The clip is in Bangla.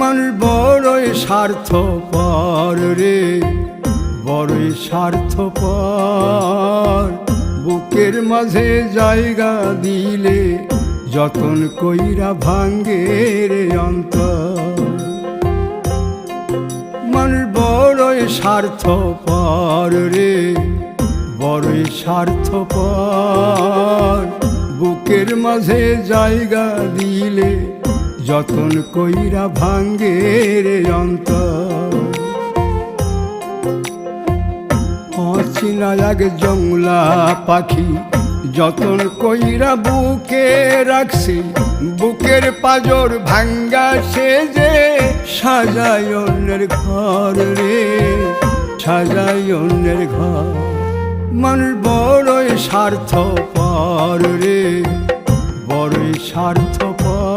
মানুষ বড়ই স্বার্থপর রে, বড়ই স্বার্থপর। বুকের মাঝে জায়গা দিলে যতন কইরা ভাঙ্গে রে অন্তর। মানুষ বড়ই স্বার্থপর রে, বড়ই স্বার্থপর। বুকের মাঝে জায়গা দিলে যতন কইরা ভাঙ্গে রে অন্তর। অচিনা এক জংলা পাখি যতন কইরা বুকে রাখছি, বুকের পাজর ভাঙ্গা সে যে সাজায় অন্যের ঘর রে, সাজায় অন্যের ঘর। মানুষ বড়ই স্বার্থপর রে, বড়ই স্বার্থপর।